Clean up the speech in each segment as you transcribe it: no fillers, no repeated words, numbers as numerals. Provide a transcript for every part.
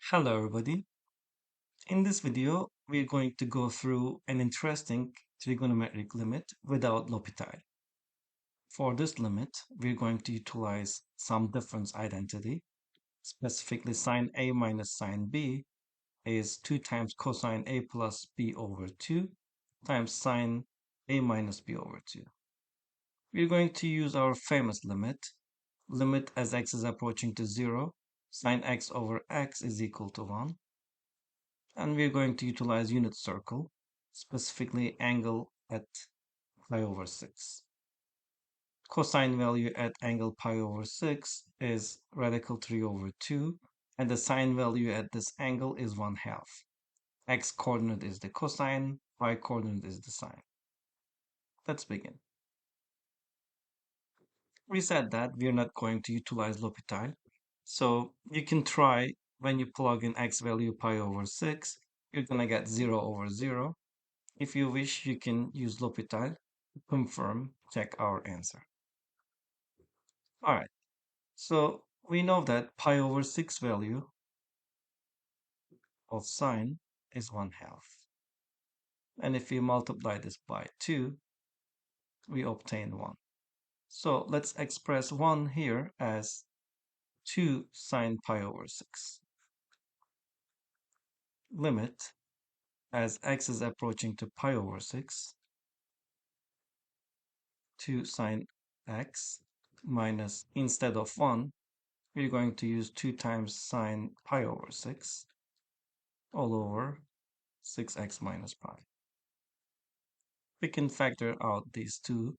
Hello everybody. In this video, we're going to go through an interesting trigonometric limit without L'Hopital. For this limit, we're going to utilize some difference identity, specifically sine A minus sine B is 2 times cosine A plus B over 2 times sine A minus B over 2. We're going to use our famous limit as x is approaching to 0, sine x over x is equal to 1. And we're going to utilize unit circle, specifically angle at pi over 6. Cosine value at angle pi over 6 is radical 3 over 2, and the sine value at this angle is 1/2. X coordinate is the cosine, y coordinate is the sine. Let's begin. We said that we're not going to utilize L'Hopital, so you can try when you plug in x value pi over 6, you're gonna get 0 over 0. If you wish, you can use L'Hopital to confirm, check our answer. All right, so we know that pi over 6 value of sine is 1/2. And if we multiply this by 2, we obtain 1. So let's express 1 here as 2 sine pi over 6. Limit as x is approaching to pi over 6, 2 sine x minus, instead of 1, we're going to use 2 times sine pi over 6 all over 6x minus pi. We can factor out these two,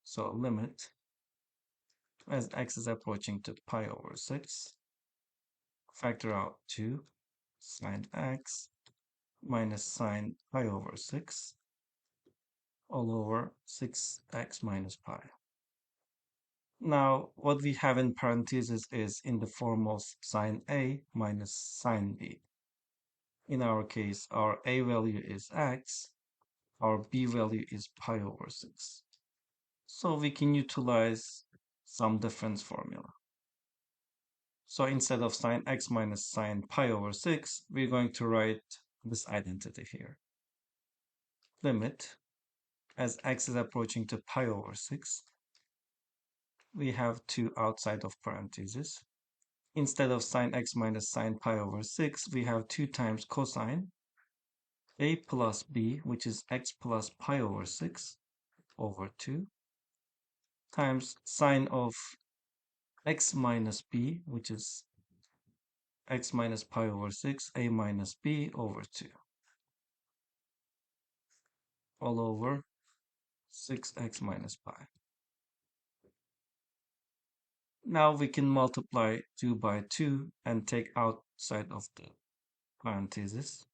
so limit as x is approaching to pi over 6, factor out 2 sine x minus sine pi over 6 all over 6x minus pi. Now, what we have in parentheses is in the form of sine A minus sine B. In our case, our A value is x, our B value is pi over 6. So we can utilize some difference formula. So instead of sine x minus sine pi over 6, we're going to write this identity here. Limit as x is approaching to pi over 6, we have 2 outside of parentheses. Instead of sine x minus sine pi over 6, we have 2 times cosine a plus b, which is x plus pi over 6 over 2, times sine of x minus b, which is x minus pi over 6, a minus b over 2, all over 6x minus pi. Now we can multiply 2 by 2 and take outside of the parentheses.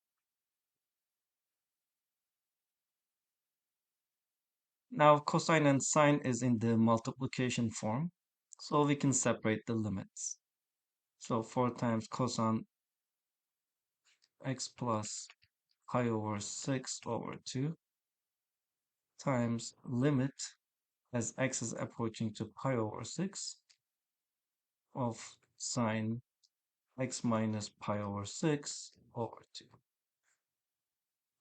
Now cosine and sine is in the multiplication form, so we can separate the limits. So 4 times cosine x plus pi over 6 over 2 times limit as x is approaching to pi over 6 of sine x minus pi over 6 over 2.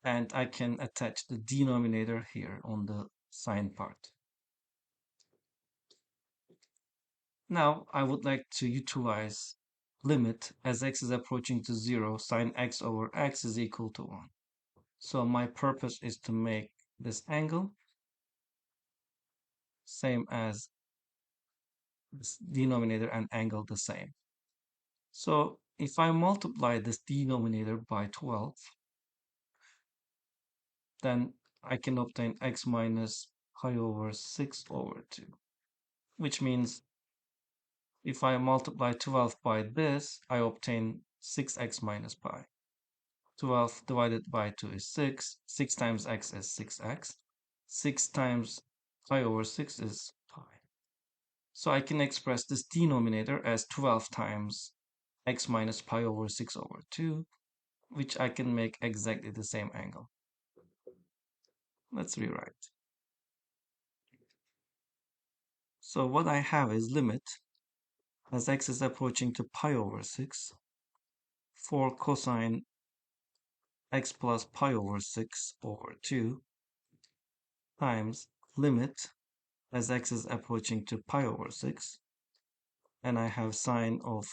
And I can attach the denominator here on the sine part. Now I would like to utilize limit as x is approaching to 0, sine x over x is equal to 1. So my purpose is to make this angle same as this denominator and angle the same. So if I multiply this denominator by 12, then I can obtain x minus pi over 6 over 2, which means if I multiply 12 by this, I obtain 6x minus pi. 12 divided by 2 is 6. 6 times x is 6x. 6 times pi over 6 is pi. So I can express this denominator as 12 times x minus pi over 6 over 2, which I can make exactly the same angle. Let's rewrite. So what I have is limit as x is approaching to pi over 6, for cosine x plus pi over 6 over 2 times limit as x is approaching to pi over 6, and I have sine of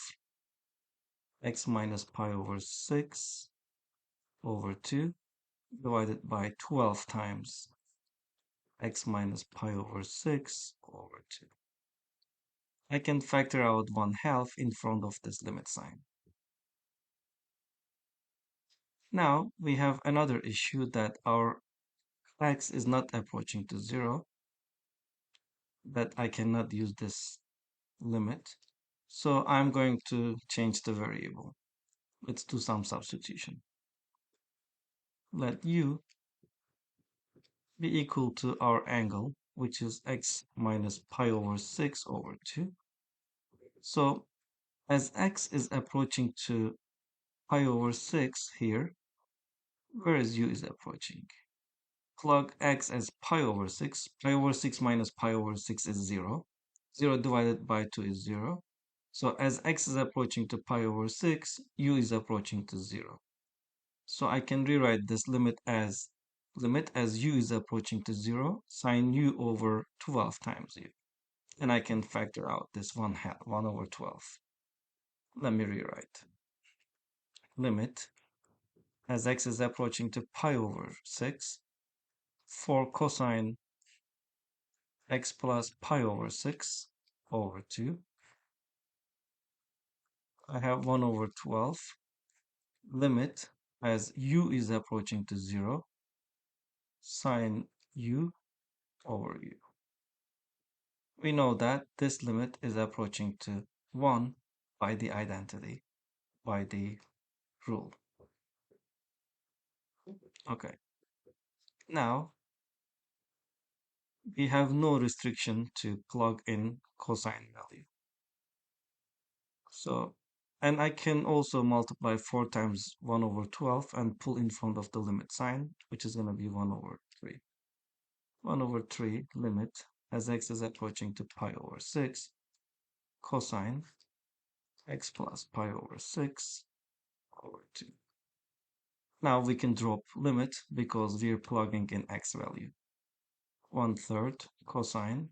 x minus pi over 6 over 2 divided by 12 times x minus pi over 6 over 2. I can factor out 1/2 in front of this limit sign. Now we have another issue that our x is not approaching to 0, that I cannot use this limit. So I'm going to change the variable. Let's do some substitution. Let u be equal to our angle, which is x minus pi over 6 over 2. So as x is approaching to pi over 6 here, whereas u is approaching. Plug x as pi over 6. Pi over 6 minus pi over 6 is 0. 0 divided by 2 is 0. So as x is approaching to pi over 6, u is approaching to 0. So I can rewrite this limit as u is approaching to 0, sine u over 12 times u. And I can factor out this 1/2, 1 over 12. Let me rewrite. Limit as x is approaching to pi over 6 for cosine x plus pi over 6 over 2. I have 1 over 12. Limit as u is approaching to 0, sine u over u. We know that this limit is approaching to 1 by the identity, by the rule. Okay. Now, we have no restriction to plug in cosine value. So, and I can also multiply 4 times 1 over 12 and pull in front of the limit sign, which is going to be 1 over 3. 1 over 3 limit as x is approaching to pi over 6, cosine x plus pi over 6 over 2. Now we can drop limit because we're plugging in x value. 1/3 cosine.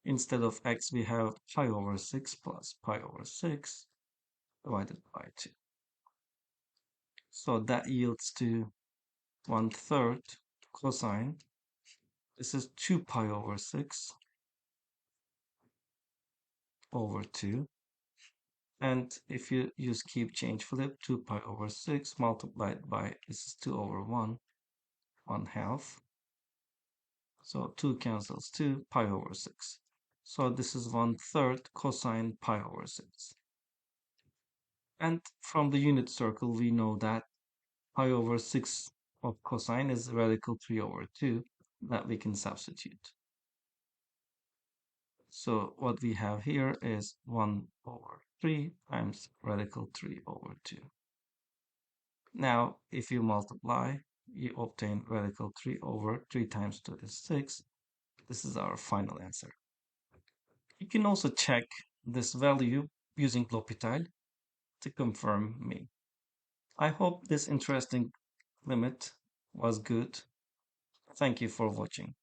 Instead of x, we have pi over 6 plus pi over 6 divided by 2. So that yields to 1/3 cosine. This is 2 pi over 6 over 2. And if you use keep change flip, 2 pi over 6 multiplied by, this is 2 over 1, 1/2. So 2 cancels 2, pi over 6. So this is 1/3 cosine pi over 6. And from the unit circle, we know that pi over 6 of cosine is radical 3 over 2 that we can substitute. So what we have here is 1 over 3 times radical 3 over 2. Now, if you multiply, you obtain radical 3 over 3 times 2 is 6. This is our final answer. You can also check this value using L'Hopital to confirm me. I hope this interesting limit was good. Thank you for watching.